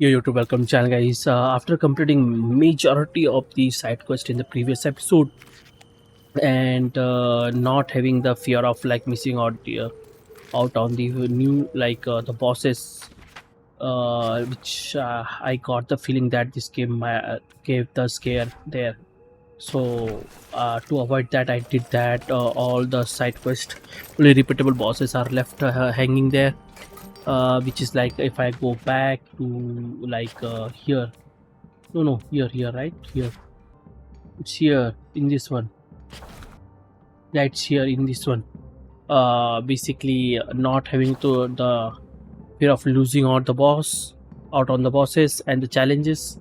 Yo, YouTube, welcome channel, guys. After completing majority of the side quest in the previous episode and not having the fear of like missing out on the new the bosses, which I got the feeling that this game gave the scare there. So to avoid that, I did that. All the side quest, only repeatable bosses are left hanging there. Which is like if I go back to here. No, here, right? Here. It's here in this one. Yeah, it's here in this one. Basically, not having to the fear of losing out on the bosses and the challenges,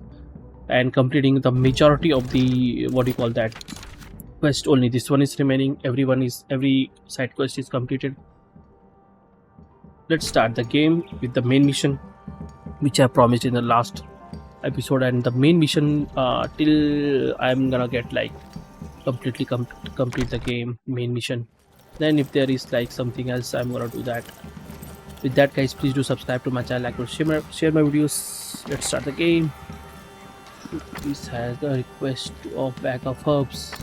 and completing the majority of the what do you call that quest. Only this one is remaining. Every side quest is completed. Let's start the game with the main mission, which I promised in the last episode, and the main mission till I'm gonna get like completely complete the game main mission. Then if there is like something else, I'm gonna do that. With that, guys, please do subscribe to my channel, like, or share my videos. Let's start the game. This has the request of bag of herbs.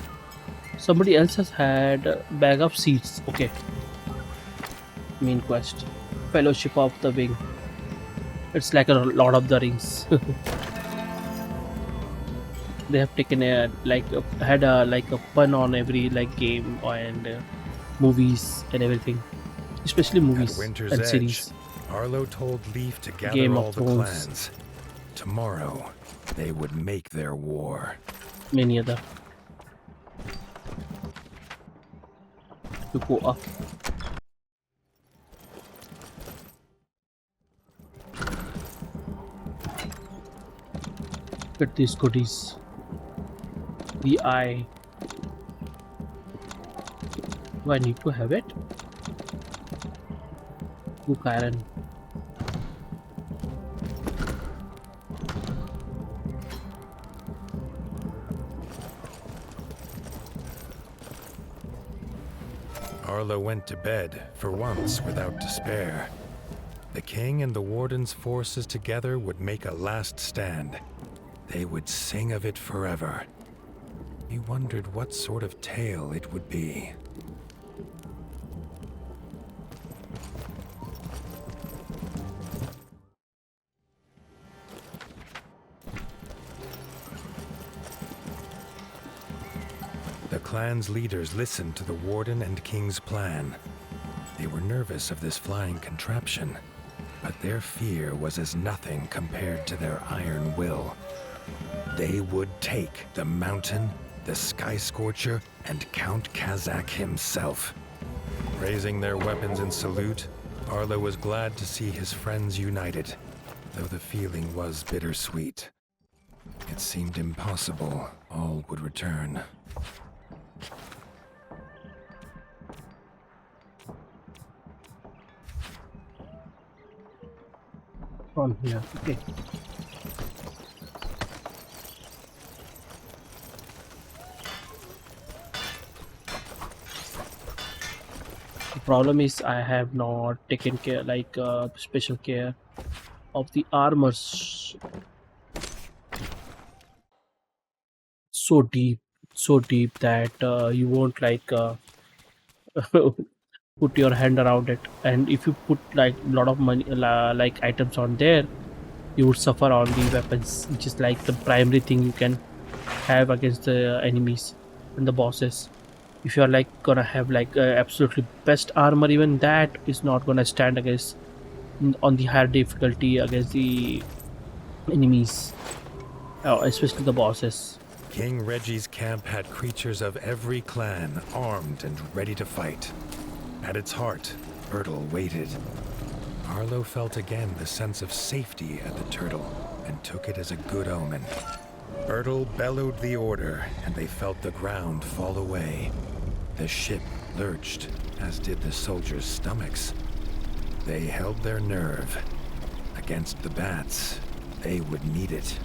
Somebody else has had a bag of seeds. Okay, main quest, fellowship of the wing. It's like a Lord of the Rings. They have taken had a like a pun on every like game and movies and everything, especially At movies Winter's and Edge, series. Arlo told Leaf to gather Game all of the Thrones, clans. Tomorrow, they would make their war. many other to go up. Get these goodies. The eye. Do I need to have it? Book iron. Arlo went to bed, for once without despair. The king and the warden's forces together would make a last stand. They would sing of it forever. He wondered what sort of tale it would be. The clan's leaders listened to the warden and king's plan. They were nervous of this flying contraption, but their fear was as nothing compared to their iron will. They would take the mountain, the sky scorcher, and Count Kazak himself. Raising their weapons in salute, Arlo was glad to see his friends united, though the feeling was bittersweet. It seemed impossible all would return. From here. Okay. The problem is I have not taken care special care of the armors. So deep that you won't put your hand around it, and if you put like a lot of money like items on there, you would suffer on the weapons, which is like the primary thing you can have against the enemies and the bosses. If you are like gonna have like absolutely best armor, even that is not gonna stand against on the higher difficulty against the enemies, especially the bosses. King Reggie's camp had creatures of every clan armed and ready to fight. At its heart, Bertle waited. Arlo felt again the sense of safety at the turtle and took it as a good omen. Bertle bellowed the order, and they felt the ground fall away. The ship lurched, as did the soldiers' stomachs. They held their nerve. Against the bats, they would need it.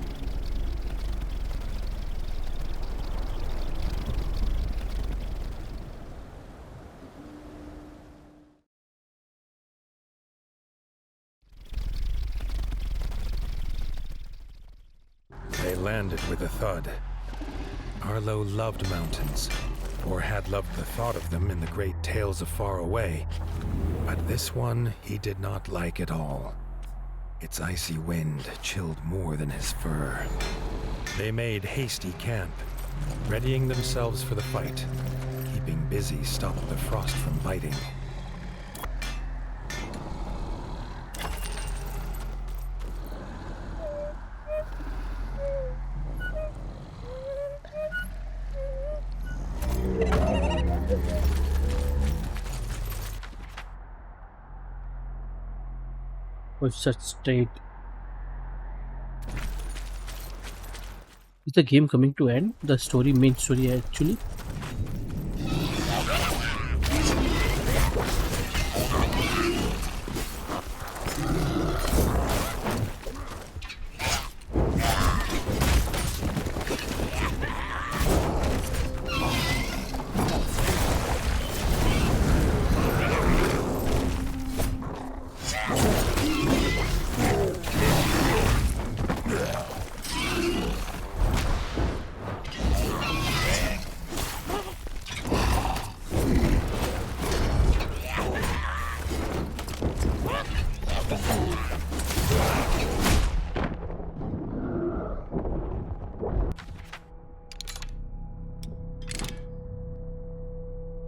They landed with a thud. Arlo loved mountains, or had loved the thought of them in the great tales of far away. But this one he did not like at all. Its icy wind chilled more than his fur. They made hasty camp, readying themselves for the fight. Keeping busy stopped the frost from biting. With such state. Is the game coming to end? The story, main story actually?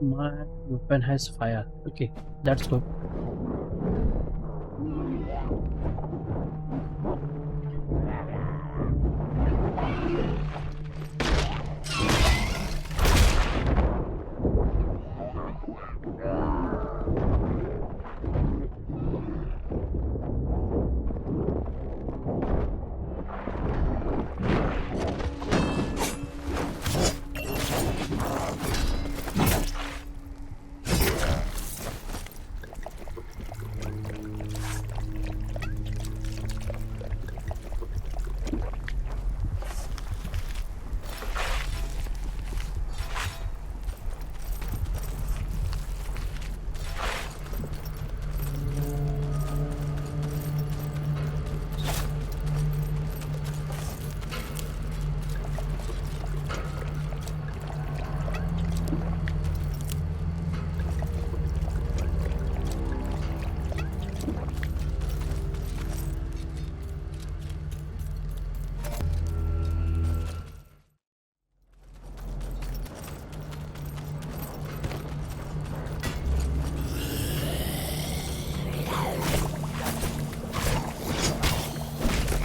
My weapon has fire. Okay, that's good.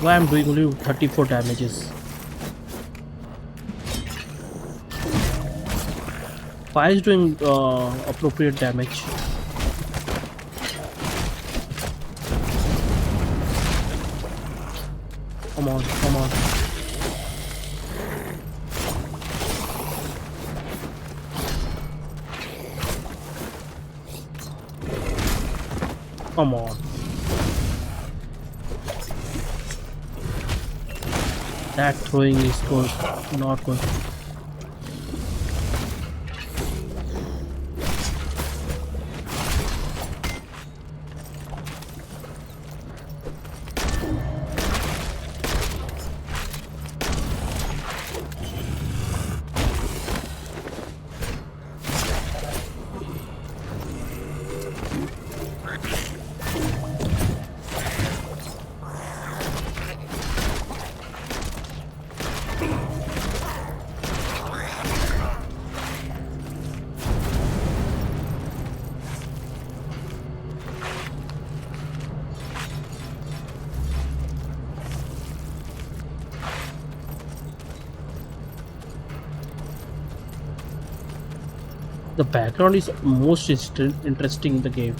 Why I'm doing only 34 damages? Fire is doing appropriate damage. Come on, come on. Come on. That throwing is good, not good. The background is most interesting in the game.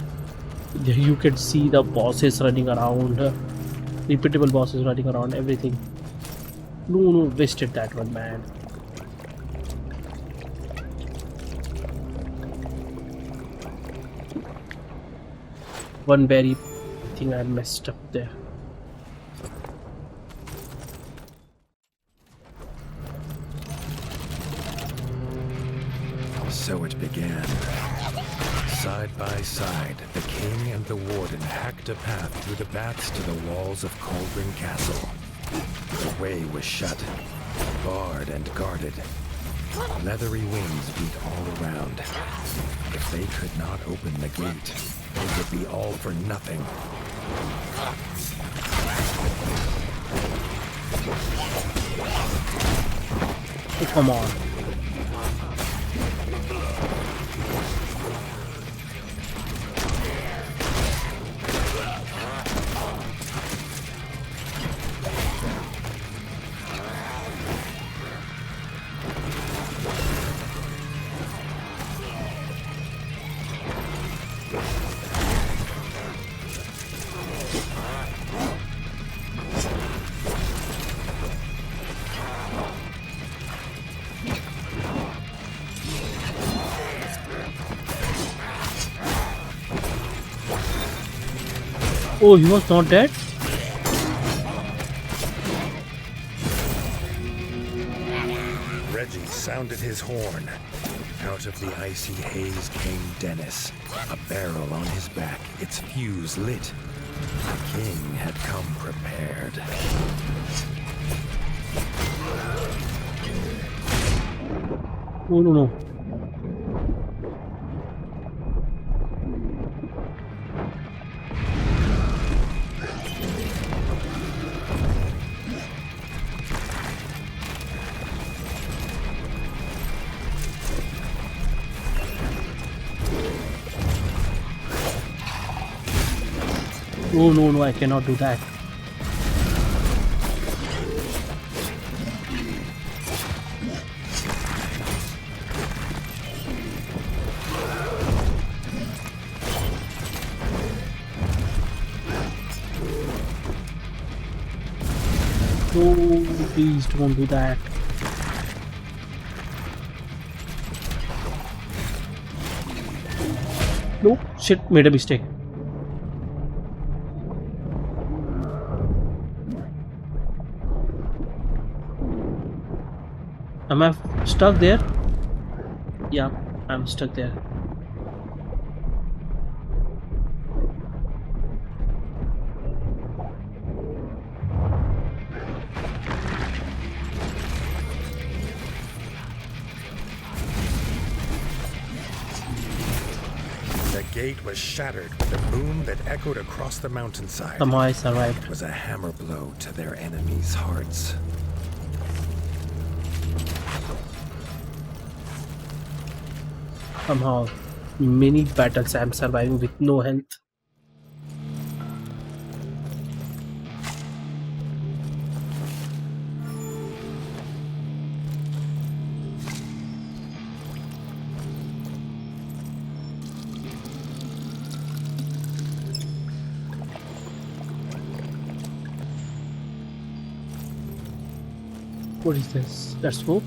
You can see the bosses running around, repeatable bosses running around, everything. No, wasted that one, man. One very thing I messed up there. So it began. Side by side, the king and the warden hacked a path through the bats to the walls of Cauldron Castle. way was shut, barred and guarded. Leathery wings beat all around. If they could not open the gate, it would be all for nothing. Oh, come on. Oh, he was not dead? Reggie sounded his horn. Out of the icy haze came Dennis, a barrel on his back, its fuse lit. The king had come prepared. Oh, no, no. Oh, no, no, I cannot do that. No, please don't do that. Nope, shit, made a mistake. Am I stuck there? Yeah, I'm stuck there. The gate was shattered with a boom that echoed across the mountainside. Somehow I survived. It was a hammer blow to their enemies' hearts. Somehow, many battles I'm surviving with no health. What is this? Let's go.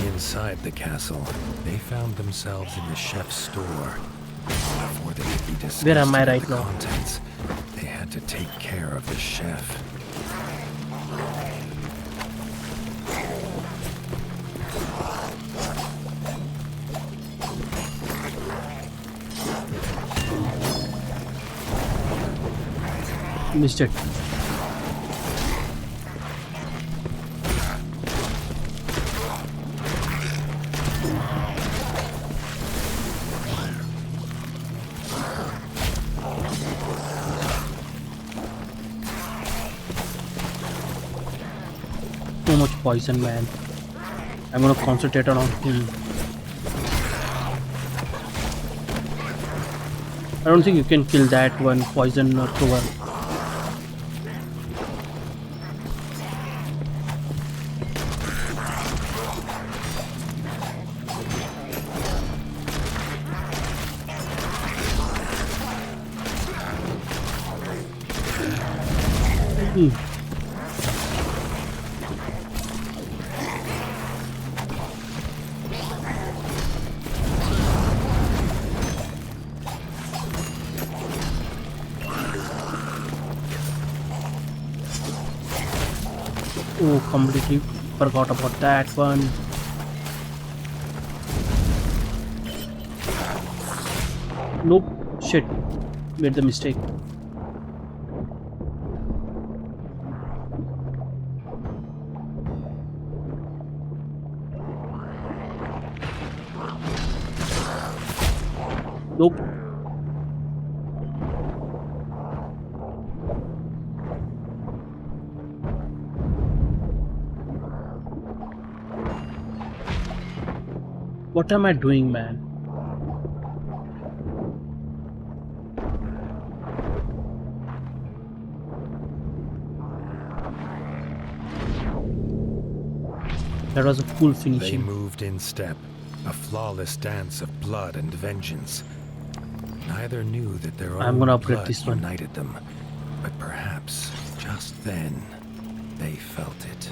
Inside the castle, they found themselves in the chef's store. Before they could be discussed Where am I about right the now? contents, they had to take care of the chef. Missed it. So much poison, man. I'm gonna concentrate on him. I don't think you can kill that one poison or thrower. Oh, completely forgot about that one. Nope, shit, made the mistake. Nope. What am I doing, man? That was a cool They finishing. moved in step, a flawless dance of blood and vengeance. Neither knew that their I'm own gonna upgrade blood this one. united them, but perhaps just then they felt it.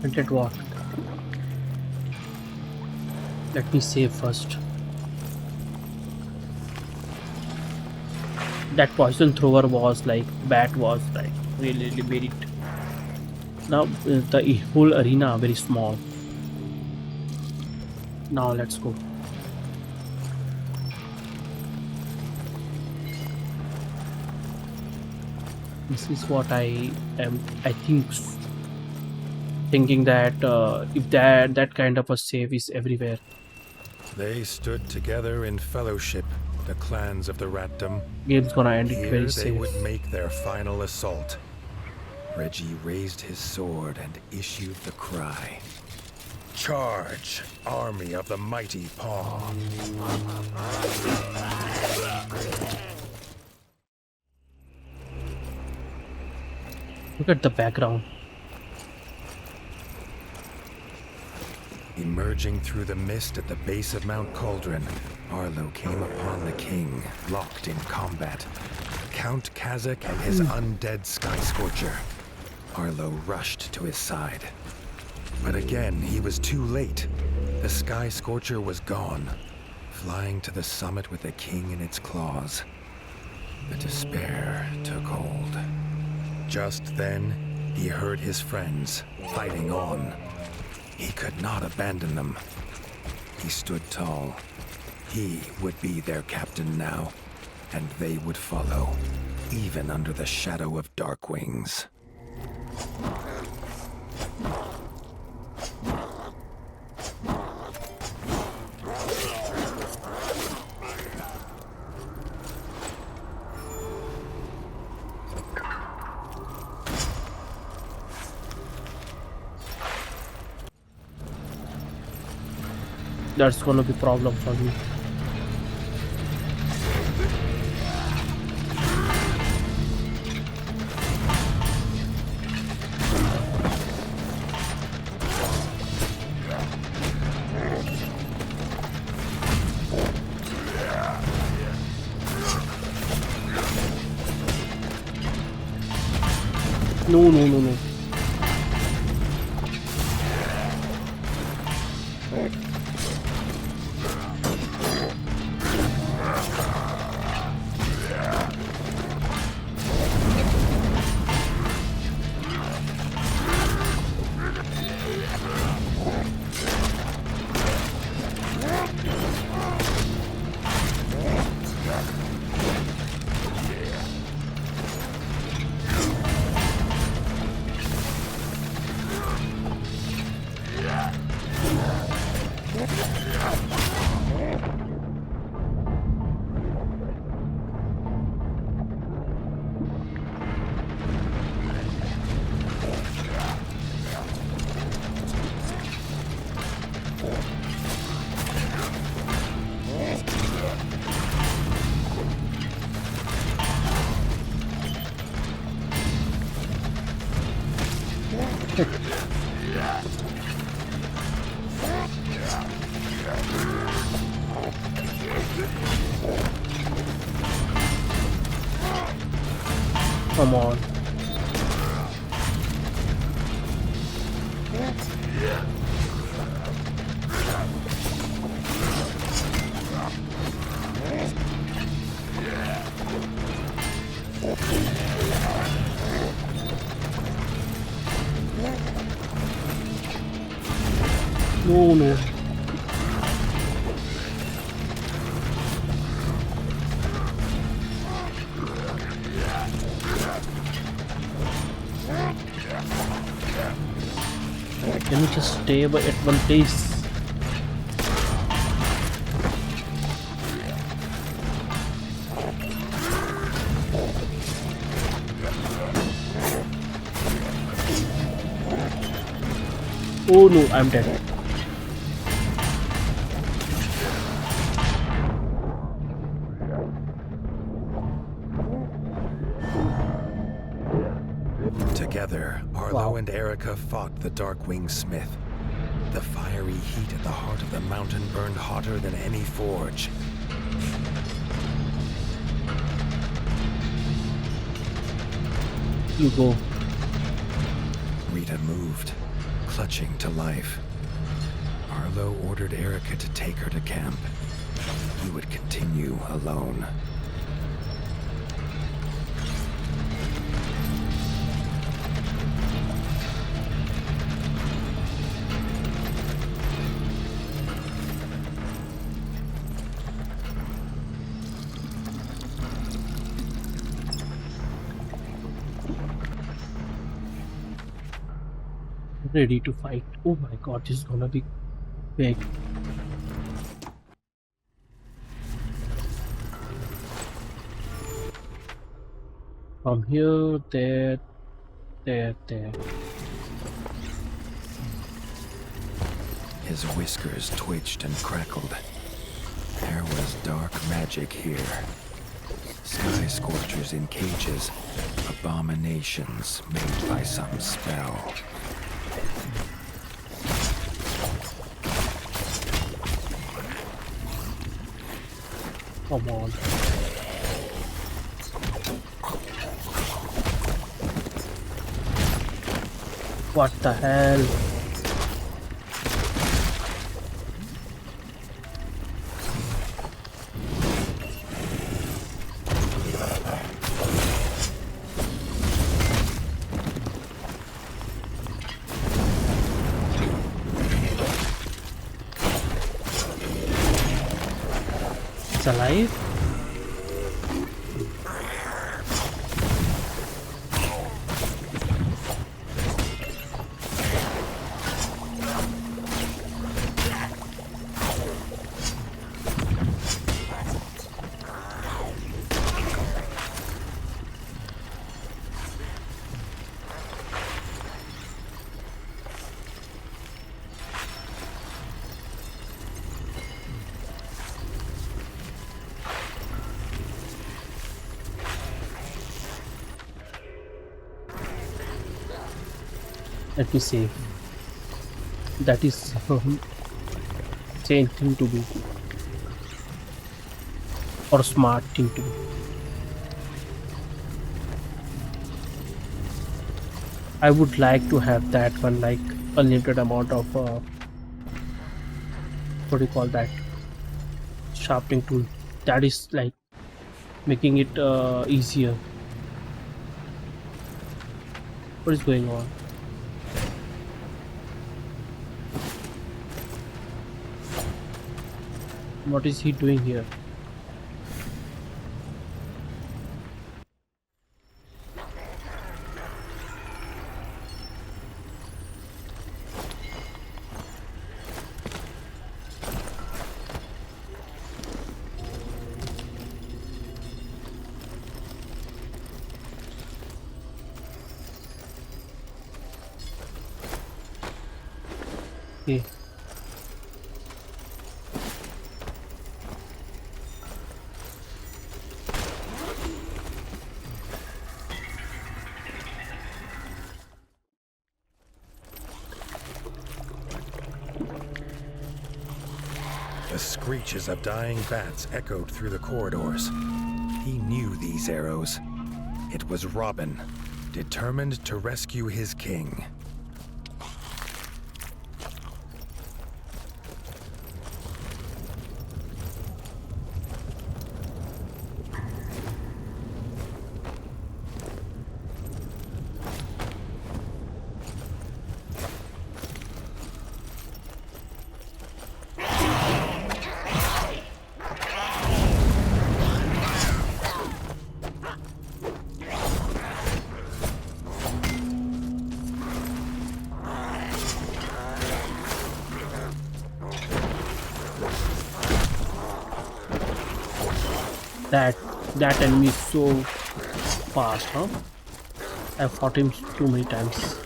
Printed what? Let me save first. That poison thrower was like, bat was like really made it. Now the whole arena very small. Now let's go. This is what I am. I think thinking that if that kind of a save is everywhere. They stood together in fellowship, the clans of the Ratdom. Game's gonna end it very Here they safe. would make their final assault. Reggie raised his sword and issued the cry. Charge, army of the mighty Paw. Look at the background. Emerging through the mist at the base of Mount Cauldron, Arlo came upon the king, locked in combat. Count Kazak and his undead Sky Scorcher. Arlo rushed to his side. But again, he was too late. The Sky Scorcher was gone, flying to the summit with the king in its claws. The despair took hold. Just then, he heard his friends fighting on. He could not abandon them. He stood tall. He would be their captain now, and they would follow, even under the shadow of Dark Wings. That's gonna be problem for me. No. Come on. No. Let me just stay at one place. Oh no, I'm dead. Together, Arlo Wow. and Erica fought the Darkwing Smith. The fiery heat at the heart of the mountain burned hotter than any forge. You go. Rita moved, clutching to life. Arlo ordered Erica to take her to camp. He would continue alone. Ready to fight. Oh my god, this is gonna be big. From here, there, there. His whiskers twitched and crackled. There was dark magic here. Sky scorchers in cages, abominations made by some spell. Come on. What the hell? It's alive? Let me see. That is sane thing to do or smart thing to do. I would like to have that one, like unlimited amount of what do you call that, sharpening tool. That is like making it easier. What is going on? What is he doing here? Okay. The screeches of dying bats echoed through the corridors. He knew these arrows. It was Robin, determined to rescue his king. That that enemy is so fast, huh? I fought him too many times.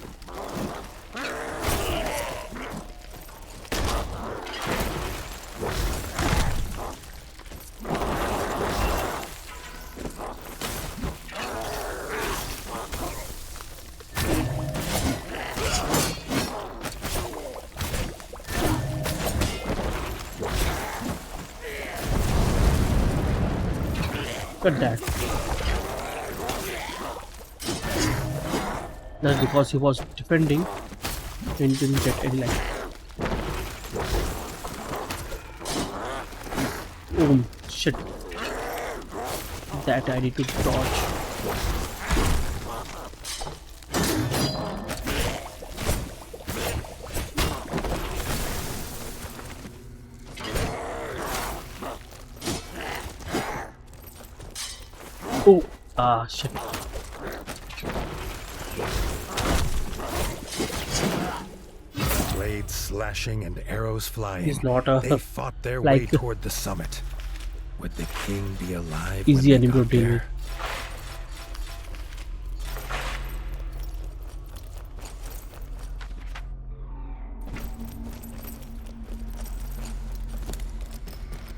Look at that. That's because he was defending and didn't get any life. Oh shit. That I need to dodge. Oh, shit. Blades slashing and arrows flying, He's not a they fought their way like toward the summit. Would the king be alive easy when they enemy to got deal with. there?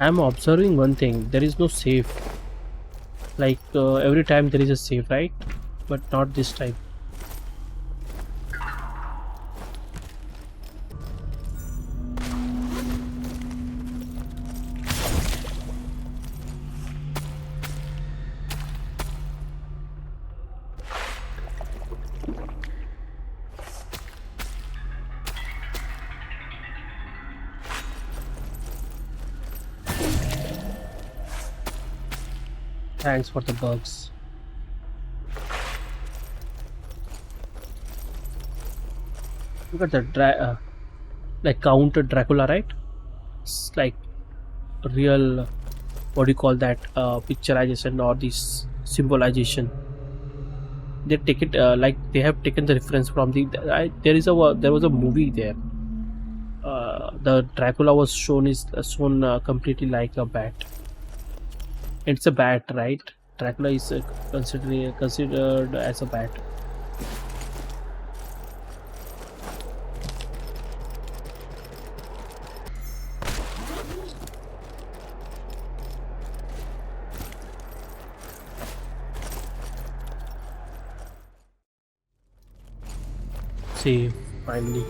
I'm observing one thing. There is no save. Like every time there is a save, right? But not this time. Thanks for the bugs. Look at the like counter Dracula, right? It's like real. What do you call that? Picturization or this symbolization. They take it like they have taken the reference from the. There was a movie there. The Dracula was shown completely like a bat. It's a bat, right? Dracula is considered as a bat. See, finally.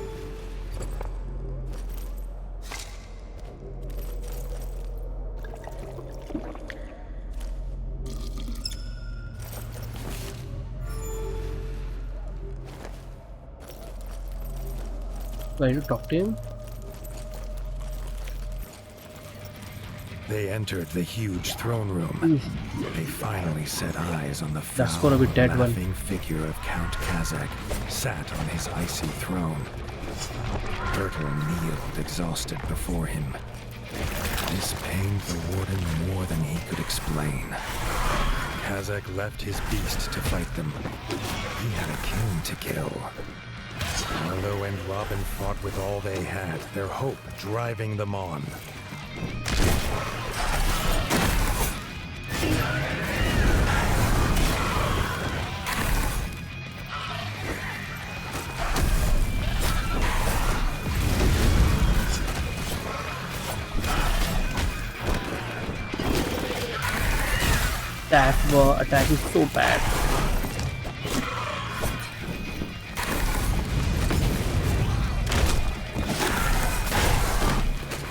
Do I need to talk to him? They entered the huge throne room. They finally set eyes on the That's foul, gonna be dead one. laughing figure of Count Kazak, sat on his icy throne. Bertel kneeled exhausted before him. This pained the warden more than he could explain. Kazak left his beast to fight them. He had a king to kill. Arlo and Robin fought with all they had, their hope driving them on. That attack is so bad.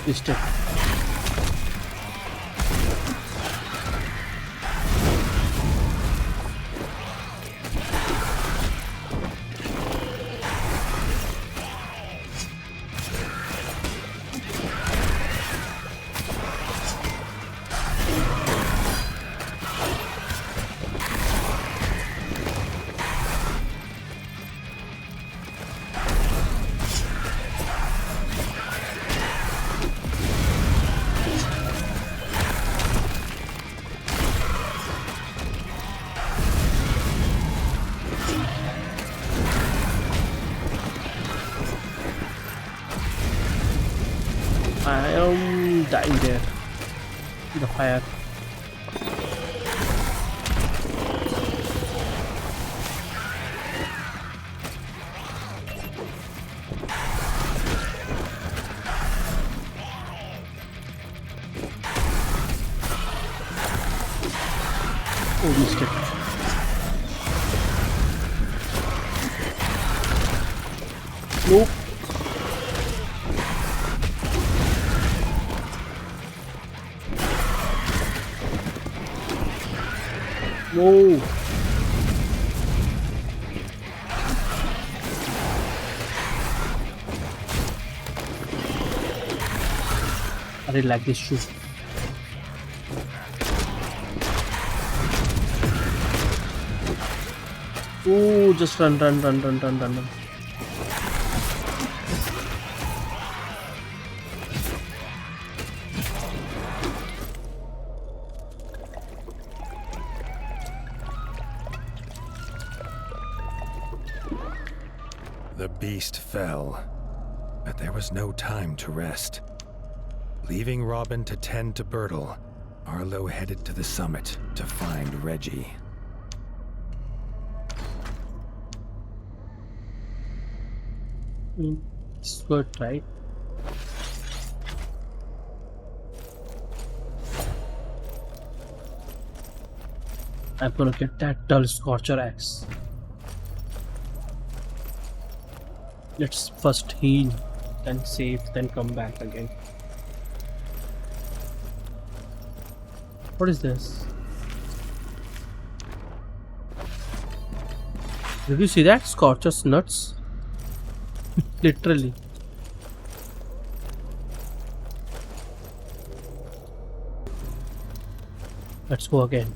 Mistake. I am dying there. The fire. Oh, missed it. Nope. No. I really like this shoe. Oh, just run, run, run, run, run, run, run. The beast fell, but there was no time to rest. Leaving Robin to tend to Bertle, Arlo headed to the summit to find Reggie. It's good, right? I'm gonna get that dull scorcher axe. Let's first heal, then save, then come back again. What is this? Did you see that? Scorcher's nuts. Literally. Let's go again.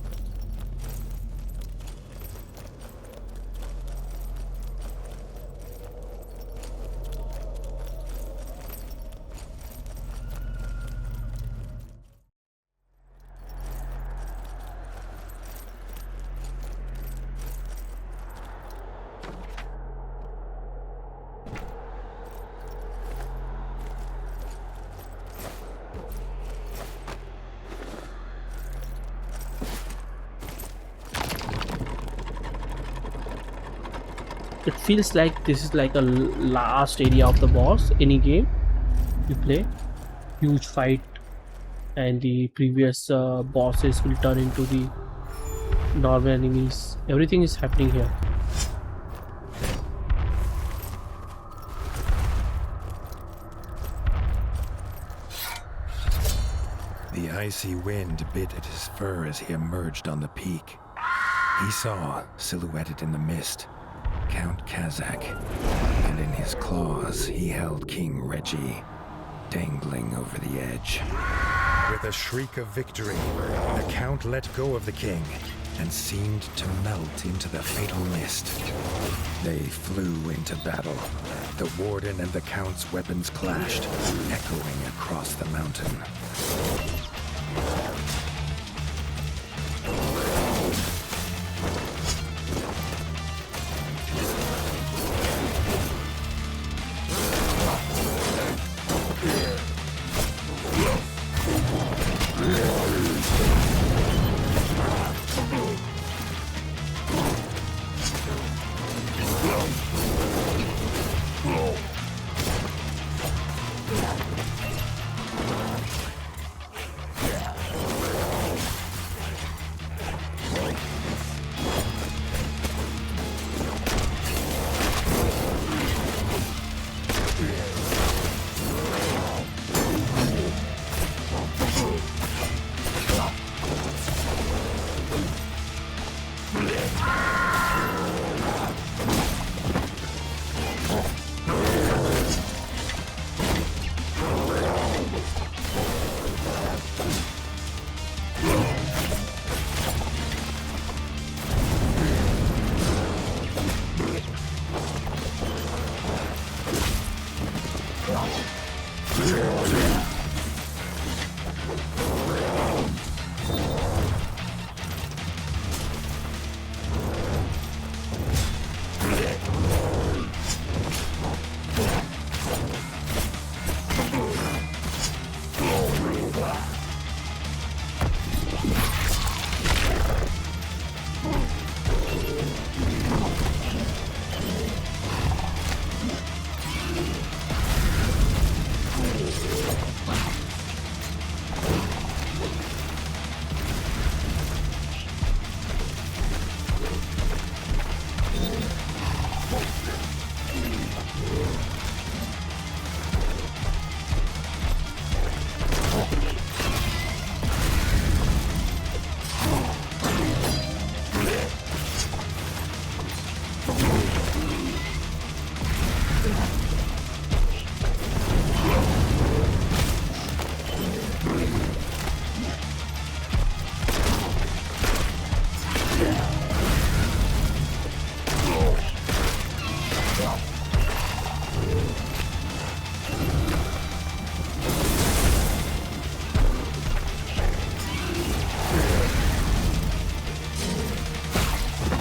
It feels like this is like a last area of the boss. Any game you play, huge fight, and the previous bosses will turn into the normal enemies. Everything is happening here. The icy wind bit at his fur as he emerged on the peak. He saw, silhouetted in the mist, Count Kazak, and in his claws he held King Reggie, dangling over the edge. With a shriek of victory, the Count let go of the king and seemed to melt into the fatal mist. They flew into battle. The Warden and the Count's weapons clashed, echoing across the mountain.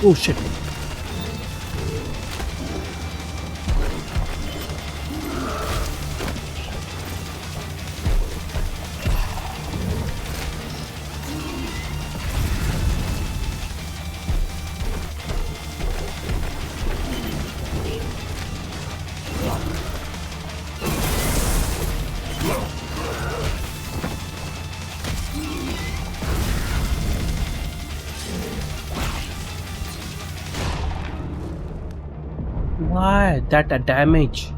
Oh shit. Why that a damage?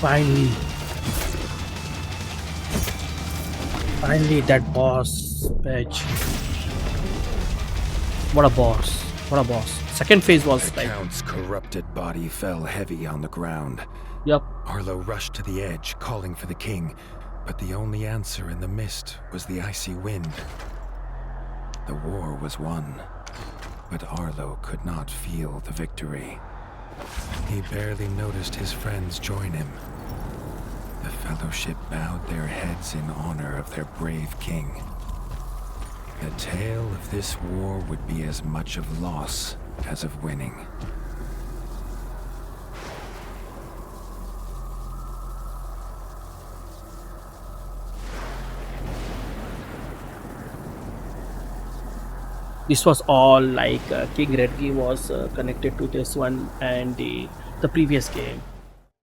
Finally, finally that boss bitch. What a boss. What a boss. Second phase The was like, Count's corrupted body fell heavy on the ground. yep. Arlo rushed to the edge, calling for the king, but the only answer in the mist was the icy wind. The war was won, but Arlo could not feel the victory. He barely noticed his friends join him. The Fellowship bowed their heads in honor of their brave king. The tale of this war would be as much of loss as of winning. This was all like King Redgi was connected to this one and the previous game,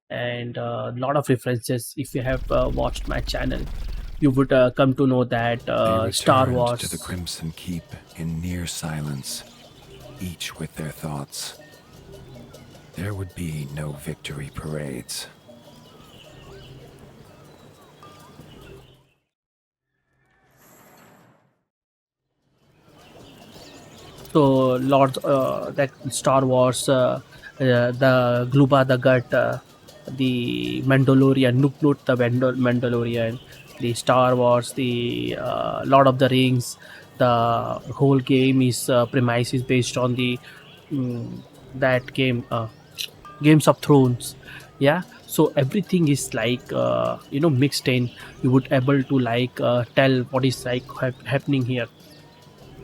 and a lot of references. If you have watched my channel, you would come to know that They Star returned to the Wars. Crimson Keep in near silence, each with their thoughts. There would be no victory parades. So Lord, that Star Wars, the Gluba the Gut, the Mandalorian, Nook Nook the Mandalorian, the Star Wars, the Lord of the Rings. The whole game is premise is based on the mm, that game, Games of Thrones. Yeah, so everything is like mixed in. You would able to like tell what is like happening here.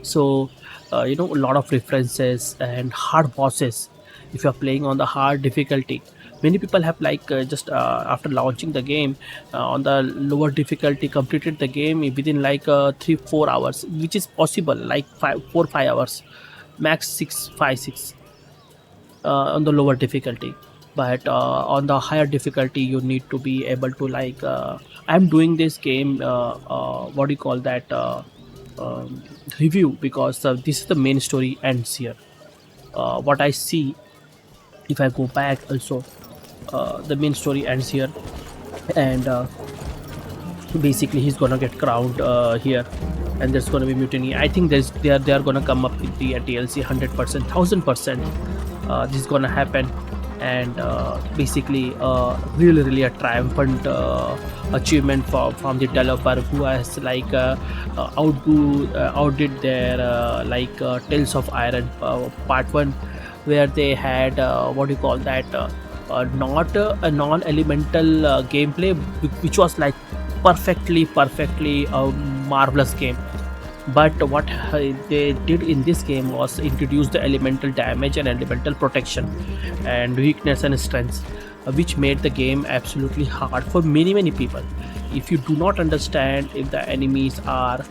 So a lot of references and hard bosses. If you're playing on the hard difficulty, many people have like just after launching the game on the lower difficulty completed the game within like 3-4 hours, which is possible like 5 4 5 hours, max 6 5 6 on the lower difficulty. But on the higher difficulty you need to be able to like I'm doing this game what do you call that um, review, because this is the main story ends here. What I see, if I go back also, the main story ends here, and basically he's gonna get crowned here, and there's gonna be mutiny. I think they are gonna come up with the DLC 100%, 1000%. This is gonna happen, and basically really a triumphant achievement from the developer who has like outdid their Tales of Iron part 1, where they had what do you call that not a non-elemental gameplay, which was like perfectly a marvelous game. But what they did in this game was introduce the elemental damage and elemental protection and weakness and strengths, which made the game absolutely hard for many people. If you do not understand if the enemies are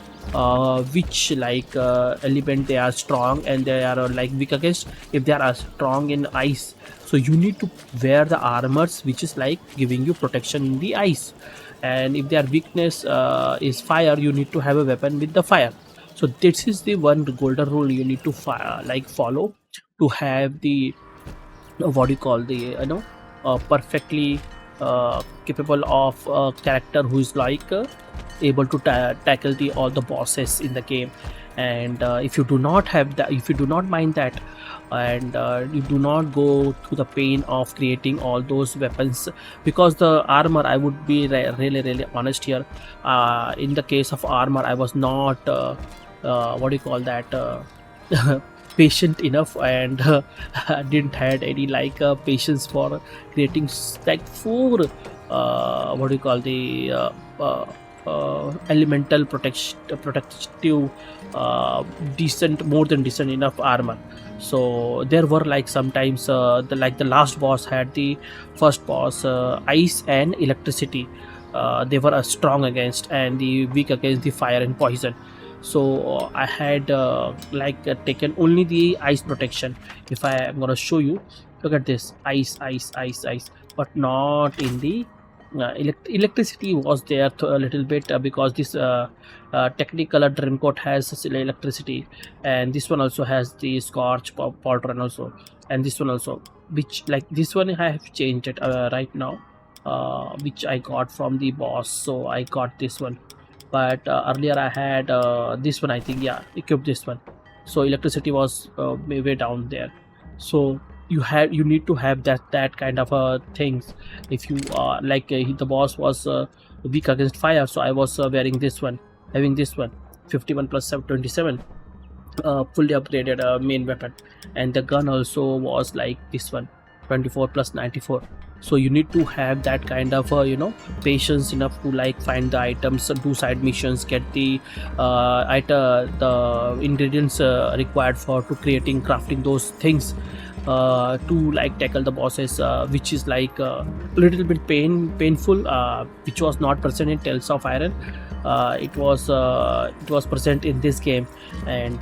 which like element they are strong and they are like weak against, if they are strong in ice, so you need to wear the armors which is like giving you protection in the ice. And if their weakness is fire, you need to have a weapon with the fire. So this is the one golden rule you need to follow. to have the what do you call the perfectly capable of character who is like able to tackle the all the bosses in the game. And if you do not have that, if you do not mind that, and you do not go through the pain of creating all those weapons, because the armor, I would be really honest here, in the case of armor I was not what do you call that patient enough, and didn't had any like patience for creating like four what do you call the uh, elemental protective decent, more than decent enough armor. So there were like sometimes the last boss had the first boss ice and electricity, they were strong against, and the weak against the fire and poison. So I had taken only the ice protection. If I am gonna show you, look at this, ice, but not in the electricity was there a little bit, because this technicolor dreamcoat has electricity, and this one also has the scorch powder, and also, and this one also, which like this one I have changed it right now, which I got from the boss, so I got this one. But earlier I had this one, I think, yeah, equipped this one. So electricity was way down there. So you need to have that kind of things. If you the boss was weak against fire, so I was wearing this one, having this one, 51 plus 27, fully upgraded main weapon. And the gun also was like this one, 24 plus 94. So you need to have that kind of patience enough to like find the items, do side missions, get the the ingredients required for to creating, crafting those things, to like tackle the bosses, which is like a little bit painful, which was not present in Tales of Iron. It was present in this game. And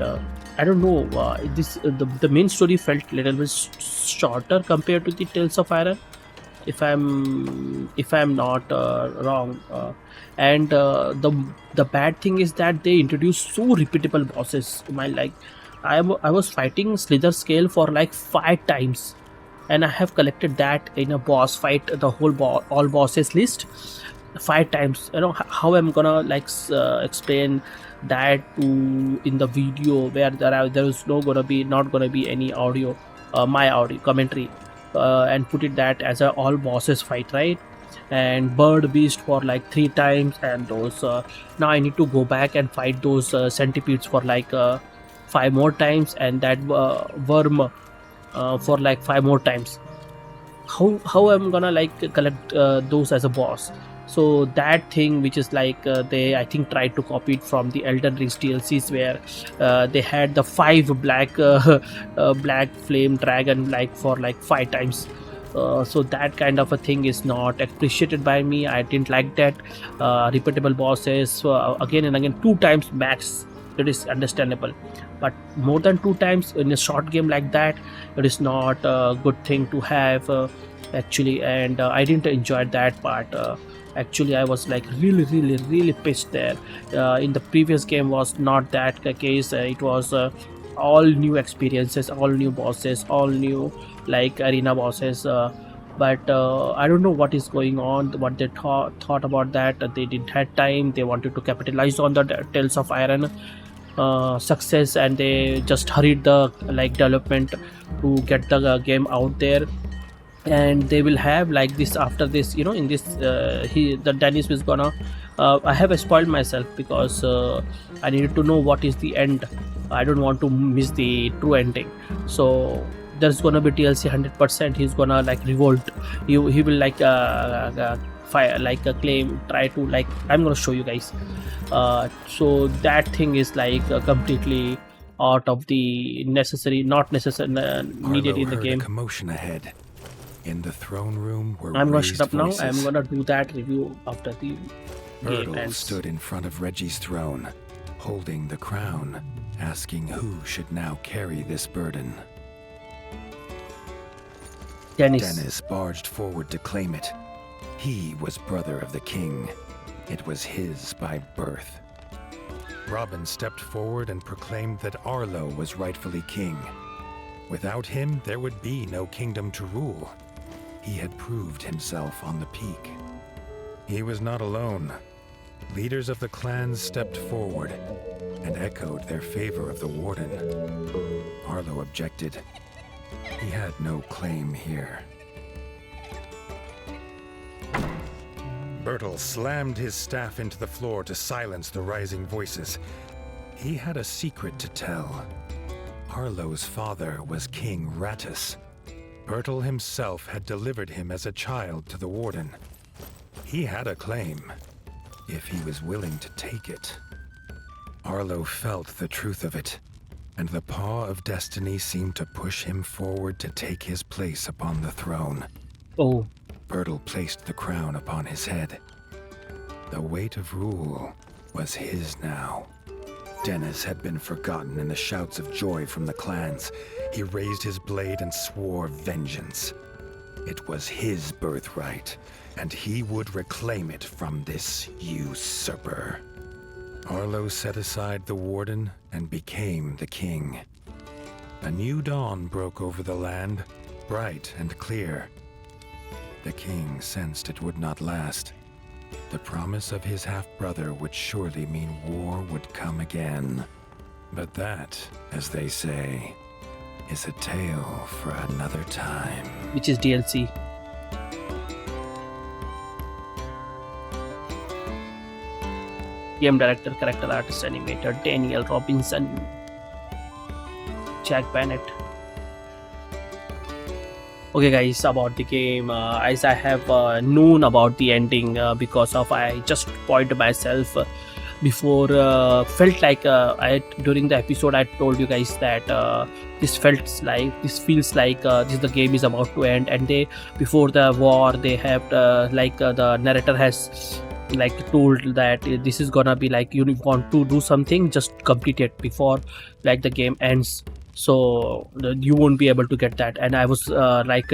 I don't know, the main story felt little bit shorter compared to the Tales of Iron, if I'm not wrong. And the bad thing is that they introduced so repeatable bosses. My like I was fighting slither scale for like 5 times, and I have collected that in a boss fight, the whole all bosses list 5 times. How I'm gonna like explain that to in the video where there is not gonna be any audio, my audio commentary, and put it that as a all bosses fight, right? And bird beast for like 3 times, and those now I need to go back and fight those centipedes for like 5 more times, and that worm for like 5 more times. How I'm gonna like collect those as a boss? So that thing, which is like they, I think, tried to copy it from the Elden Ring DLCs, where they had the 5 black black flame dragon like for like 5 times. So that kind of a thing is not appreciated by me. I didn't like that. Repeatable bosses again and again, 2 times max, it is understandable, but more than 2 times in a short game like that, it is not a good thing to have, actually. And I didn't enjoy that part. Actually, I was like really pissed there. In the previous game was not that case. It was all new experiences, all new bosses, all new like arena bosses. But I don't know what is going on, what they thought about that. They didn't had time, they wanted to capitalize on the Tales of Iron success, and they just hurried the like development to get the game out there. And they will have like this after this, in this the Dennis was gonna I have spoiled myself, because I needed to know what is the end. I don't want to miss the true ending. So there's gonna be DLC 100%. He's gonna like revolt. He will like fire like a claim, try to like, I'm gonna show you guys. So that thing is like completely out of the necessary, not necessary, needed Arlo in the heard game. a commotion ahead. In the throne room were I'm gonna raised shut up now. voices. I'm gonna do that review after the game Erdal ends. stood in front of Reggie's throne, holding the crown, asking who should now carry this burden. Dennis barged forward to claim it. He was brother of the king. It was his by birth. Robin stepped forward and proclaimed that Arlo was rightfully king. Without him, there would be no kingdom to rule. He had proved himself on the peak. He was not alone. Leaders of the clans stepped forward and echoed their favor of the Warden. Arlo objected. He had no claim here. Bertel slammed his staff into the floor to silence the rising voices. He had a secret to tell. Arlo's father was King Rattus. Bertel himself had delivered him as a child to the Warden. He had a claim, if he was willing to take it. Arlo felt the truth of it, and the paw of destiny seemed to push him forward to take his place upon the throne. Oh. Bertel placed the crown upon his head. The weight of rule was his now. Dennis had been forgotten in the shouts of joy from the clans. He raised his blade and swore vengeance. It was his birthright, and he would reclaim it from this usurper. Arlo set aside the Warden and became the king. A new dawn broke over the land, bright and clear. The king sensed it would not last. The promise of his half-brother would surely mean war would come again. But that, as they say, is a tale for another time. Which is DLC. Game director, character artist, animator Daniel Robinson, Jack Bennett. Okay guys, about the game, as I have known about the ending because of I just spoiled myself before. Felt like during the episode I told you guys that this feels like the game is about to end, and they before the war they have the narrator has told that this is gonna be like you want to do something, just complete it before the game ends, so you won't be able to get that. And I was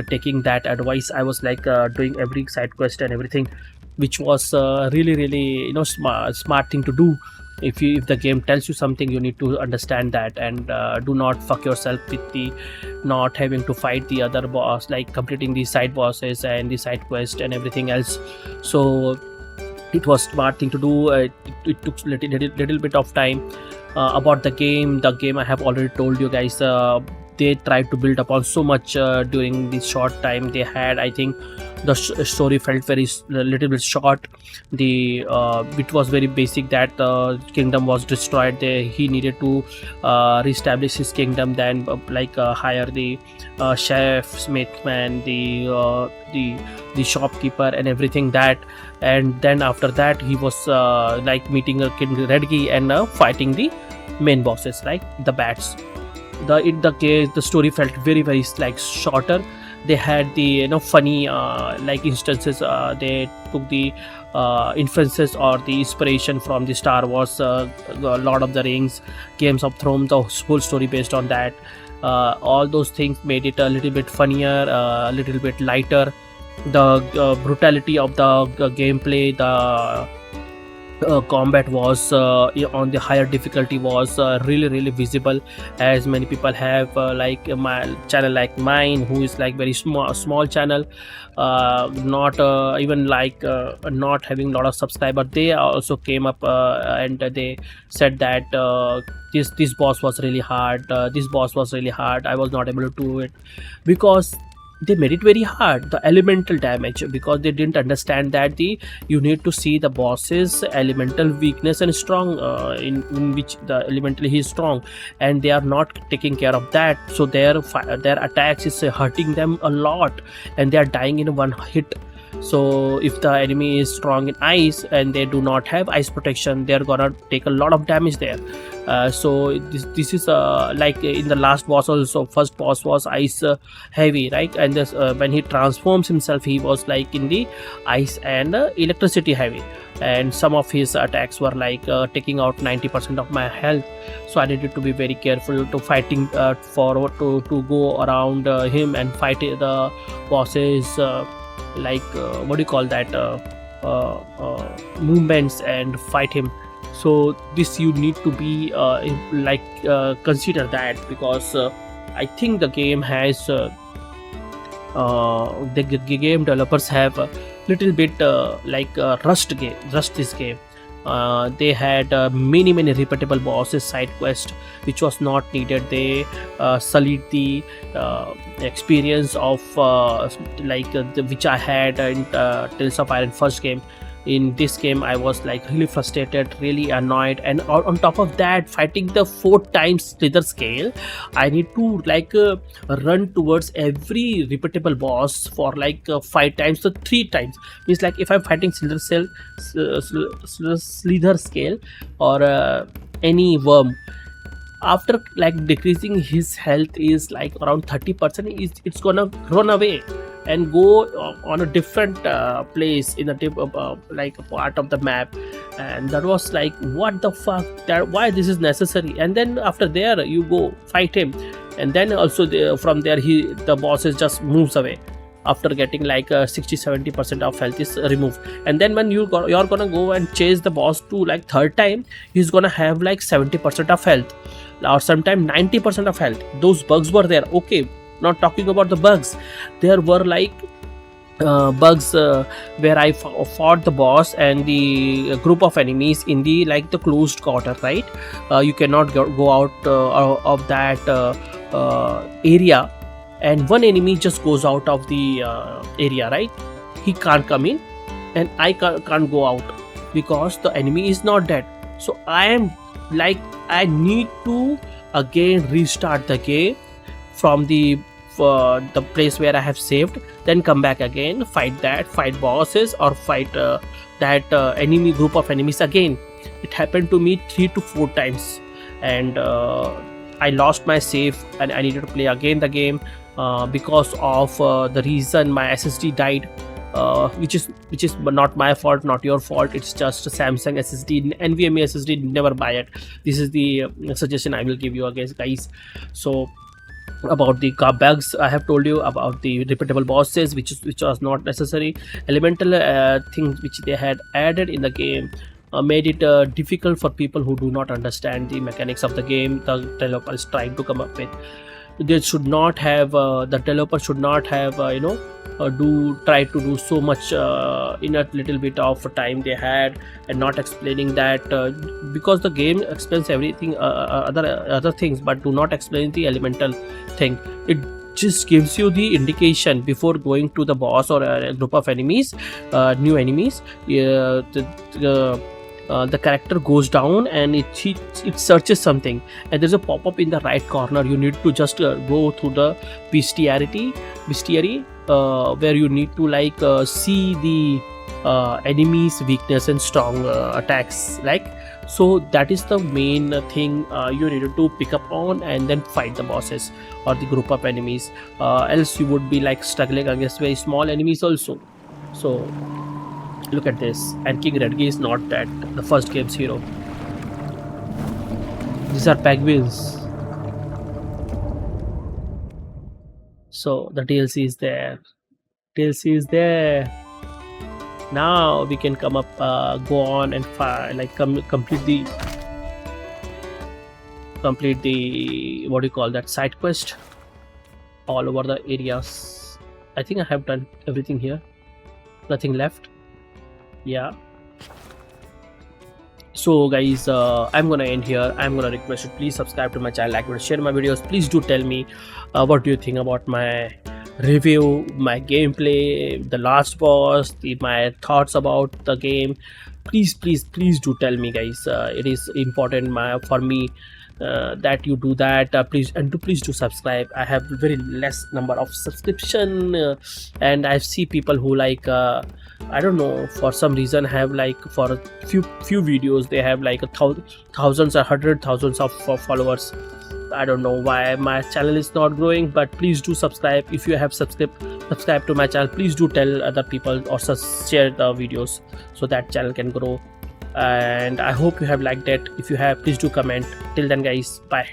taking that advice. I was doing every side quest and everything, which was really smart thing to do. If the game tells you something, you need to understand that, and do not fuck yourself with the not having to fight the other boss, completing the side bosses and the side quest and everything else. So it was smart thing to do. It took little bit of time. About the game I have already told you guys. They tried to build upon so much during the short time they had. I think the story felt very little bit short. The it was very basic that the kingdom was destroyed. He needed to reestablish his kingdom, then hire the chef, smithman, the shopkeeper and everything that. And then after that he was meeting King Redgi and fighting the main bosses, the bats. The story felt very shorter. They had the funny instances. They took the inferences or the inspiration from the Star Wars, Lord of the Rings, Games of Thrones, the whole story based on that. All those things made it a little bit funnier, a little bit lighter. The brutality of the gameplay, the combat was on the higher difficulty was really visible, as many people have my channel like mine, who is very small channel, not even not having a lot of subscribers. They also came up and they said that this boss was really hard. This boss was really hard. I was not able to do it because they made it very hard. The elemental damage, because they didn't understand that you need to see the boss's elemental weakness and strong, in which the elementally he is strong, and they are not taking care of that. So their attacks is hurting them a lot, and they are dying in one hit. So if the enemy is strong in ice and they do not have ice protection, they're gonna take a lot of damage there. So this is in the last boss also. First boss was ice heavy, right? And this, when he transforms himself, he was in the ice and electricity heavy, and some of his attacks were taking out 90% of my health. So I needed to be very careful to fighting forward to go around him and fight the bosses, what do you call that, movements, and fight him. So this you need to be consider that, because I think the game has the game developers have a little bit rust this game. They had many repeatable bosses side quest which was not needed. They sullied the experience of which I had in Tales of Iron first game. In this game I was like really frustrated, really annoyed, and on top of that, fighting the 4 times slither scale, I need to run towards every repeatable boss for 5 times to 3 times. Means like if I'm fighting slither scale or any worm, after decreasing his health is like around 30%, it's gonna run away and go on a different place in a like a part of the map. And that was like, what the fuck, that why this is necessary? And then after there you go fight him, and then also from there the boss is just moves away after getting 60-70% of health is removed. And then when you're gonna go and chase the boss to third time, he's gonna have 70% of health or sometime 90% of health. Those bugs were there, okay, not talking about the bugs. There were bugs where I fought the boss and the group of enemies in the the closed quarter, right? You cannot go out of that area, and one enemy just goes out of the area, right? He can't come in, and I can't go out because the enemy is not dead. So I am I need to again restart the game from the place where I have saved, then come back again, fight bosses or fight that enemy group of enemies again. It happened to me 3 to 4 times, and I lost my save and I needed to play again the game because of the reason my SSD died, which is not my fault, not your fault. It's just a Samsung SSD, NVMe SSD. Never buy it. This is the suggestion I will give you again, guys. So about the bugs, I have told you about the repeatable bosses, which was not necessary. Elemental things which they had added in the game made it difficult for people who do not understand the mechanics of the game. The developer is trying to come up with. They should not have the developer should not have try to do so much in a little bit of time they had, and not explaining that because the game explains everything, other things, but do not explain the elemental thing. It just gives you the indication before going to the boss or a group of enemies, new enemies. The character goes down and it searches something, and there's a pop-up in the right corner. You need to just go through the bestiary where you need to see the enemy's weakness and strong attacks. So that is the main thing you need to pick up on, and then fight the bosses or the group of enemies, else you would be struggling against very small enemies also. So look at this, and King Redgi is not that the first game's hero. These are penguins. So the DLC is there. Now we can come up, go on and complete the what do you call that, side quest all over the areas. I think I have done everything here. Nothing left. Yeah. So guys, I'm gonna end here. I'm gonna request you, please subscribe to my channel, like and share my videos. Please do tell me what do you think about my review, my gameplay, the last boss, my thoughts about the game. Please do tell me, guys. It is important for me that you do that. Please do subscribe. I have very less number of subscription, and I see people who I don't know, for some reason have for a few videos they have thousands or hundred thousands of followers. I don't know why my channel is not growing, but please do subscribe. If you have subscribe to my channel, please do tell other people or share the videos so that channel can grow. And I hope you have liked it. If you have, please do comment. Till then, guys, bye.